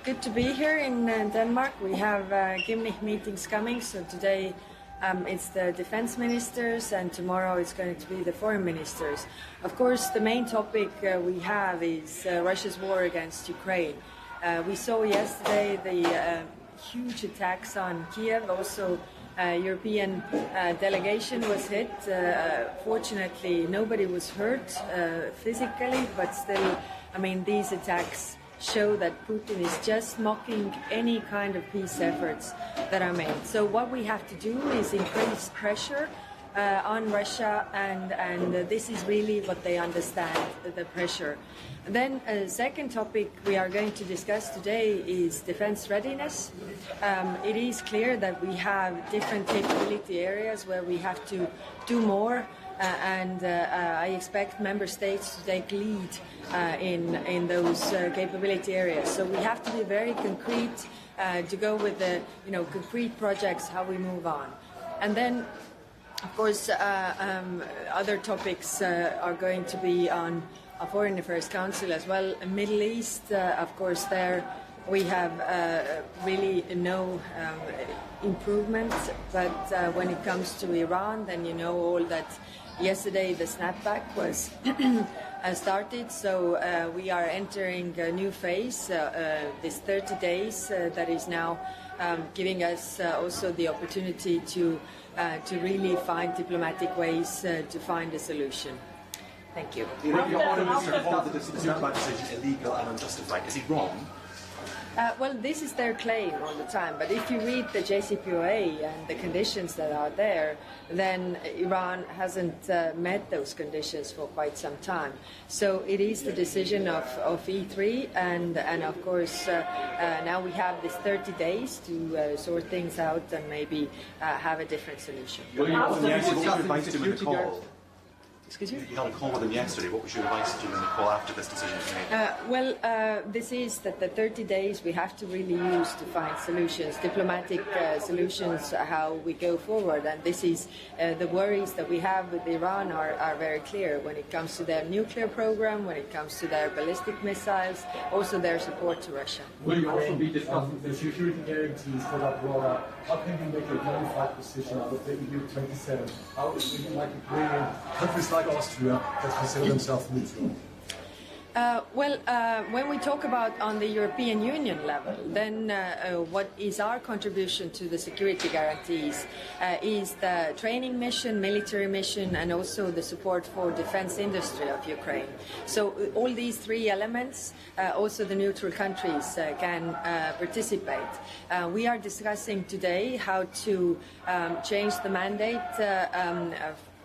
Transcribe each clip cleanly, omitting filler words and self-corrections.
Good to be here in Denmark. We have Gimnich meetings coming, so today it's the defense ministers and tomorrow it's going to be the foreign ministers. Of course, the main topic we have is Russia's war against Ukraine. We saw yesterday the huge attacks on Kiev. Also, European delegation was hit. Fortunately, nobody was hurt physically, but still, I mean, these attacks show that Putin is just mocking any kind of peace efforts that are made. So what we have to do is increase pressure on Russia, and this is really what they understand, the pressure. Then a second topic we are going to discuss today is defense readiness. It is clear that we have different capability areas where we have to do more, and I expect member states to take lead in those capability areas. So we have to be very concrete to go with the concrete projects, how we move on. And then, of course, other topics are going to be on a Foreign Affairs Council as well. Middle East, of course, there we have really no improvement. But when it comes to Iran, then you know all that yesterday the snapback was started. So we are entering a new phase, this 30 days that is now giving us also the opportunity to really find diplomatic ways to find a solution. Thank you. Your Foreign Minister called the snapback decision illegal and unjustified. Is he wrong? Well, this is their claim all the time, but if you read the JCPOA and the conditions that are there, then Iran hasn't met those conditions for quite some time. So it is the decision of E3, and of course now we have this 30 days to sort things out and maybe have a different solution. Excuse me? You had a call with him yesterday. What was your advice to him in the call after this decision was made? This is that the 30 days we have to really use to find solutions, diplomatic solutions, how we go forward. And this is the worries that we have with Iran are very clear when it comes to their nuclear program, when it comes to their ballistic missiles, also their support to Russia. Will you also be discussing the security guarantees that are brought up? How can you make a unified position out of the EU 27? How would you like to bring in countries like Austria that consider themselves neutral? When we talk about on the European Union level, then what is our contribution to the security guarantees is the training mission, military mission, and also the support for defense industry of Ukraine. So all these three elements, also the neutral countries can participate. We are discussing today how to change the mandate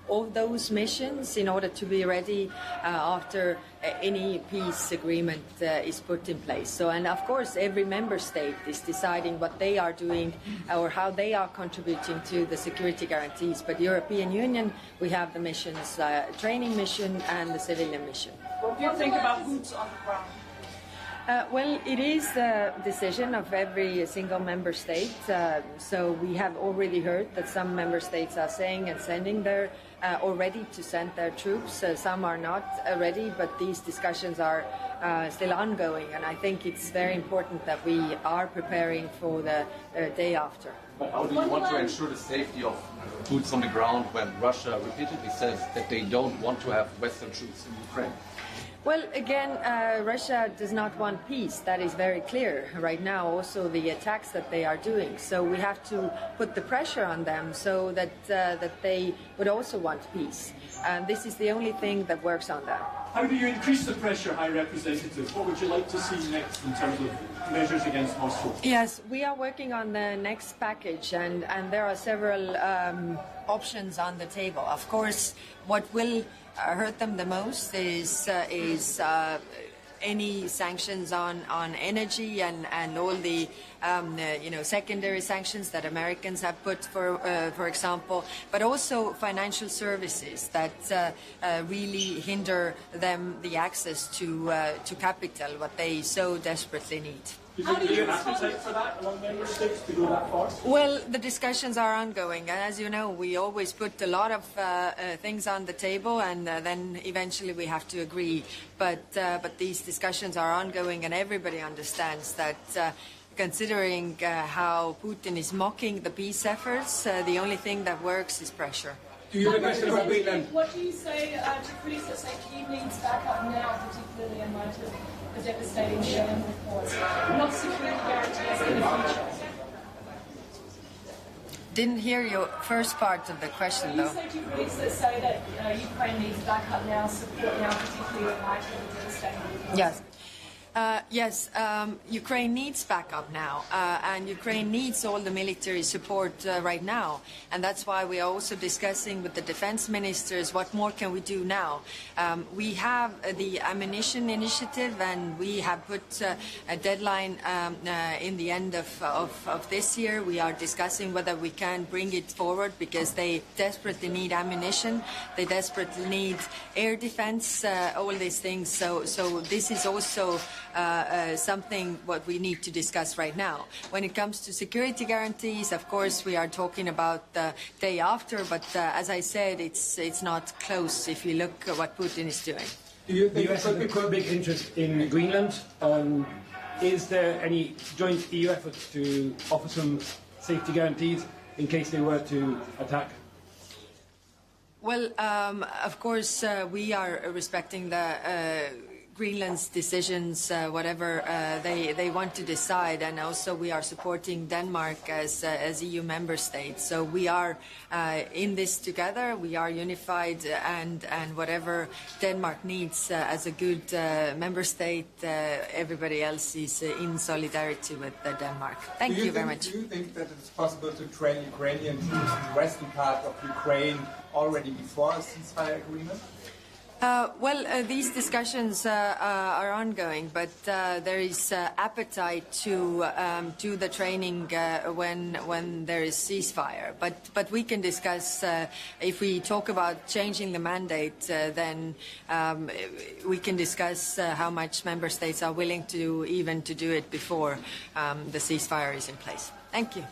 of those missions in order to be ready after any peace agreement is put in place. So, and of course, every member state is deciding what they are doing or how they are contributing to the security guarantees. But European Union, we have the missions, training mission and the civilian mission. What do you think about boots on the ground? Well, it is the decision of every single member state. So we have already heard that some member states are saying and sending their already to send their troops. Some are not ready, but these discussions are still ongoing. And I think it's very important that we are preparing for the day after. But how do you want to ensure the safety of boots on the ground when Russia repeatedly says that they don't want to have Western troops in Ukraine? Well, again, Russia does not want peace. That is very clear right now. Also, the attacks that they are doing. So we have to put the pressure on them so that they would also want peace. And this is the only thing that works on that. How do you increase the pressure, High Representative? What would you like to see next in terms of measures against Moscow? Yes, we are working on the next package, and there are several options on the table. Of course, what will hurt them the most is any sanctions on energy and all the secondary sanctions that Americans have put for example, but also financial services that really hinder them the access to capital, what they so desperately need. Do you think there's an appetite for that among member states to go that far? Well, the discussions are ongoing, and as you know, we always put a lot of things on the table, and then eventually we have to agree. But these discussions are ongoing, and everybody understands that. Considering how Putin is mocking the peace efforts, the only thing that works is pressure. Do you have a question about Greenland? What do you say to critics that say Kyiv needs backup now, particularly in light of the devastating Sherman reports, not security guarantees in the future? Didn't hear your first part of the question, though. What do you say to critics that say that Ukraine needs backup now, support now, particularly in light of the devastating reports? Yes. Yes, Ukraine needs backup now, and Ukraine needs all the military support right now. And that's why we are also discussing with the defense ministers what more can we do now. We have the ammunition initiative, and we have put a deadline in the end of this year. We are discussing whether we can bring it forward because they desperately need ammunition, they desperately need air defense, all these things. So this is also something what we need to discuss right now. When it comes to security guarantees, of course, we are talking about the day after, but as I said, it's not close if you look at what Putin is doing. Do you think the US has quite a big interest in Greenland. Is there any joint EU efforts to offer some safety guarantees in case they were to attack? Well, of course, we are respecting the Greenland's decisions, whatever they want to decide, and also we are supporting Denmark as EU member state. So we are in this together. We are unified, and whatever Denmark needs as a good member state, everybody else is in solidarity with Denmark. Thank you very much. Do you think that it's possible to train Ukrainian troops in the western part of Ukraine already before a ceasefire agreement? These discussions are ongoing, but there is appetite to do the training when there is ceasefire. But we can discuss if we talk about changing the mandate, then we can discuss how much member states are willing to even to do it before the ceasefire is in place. Thank you.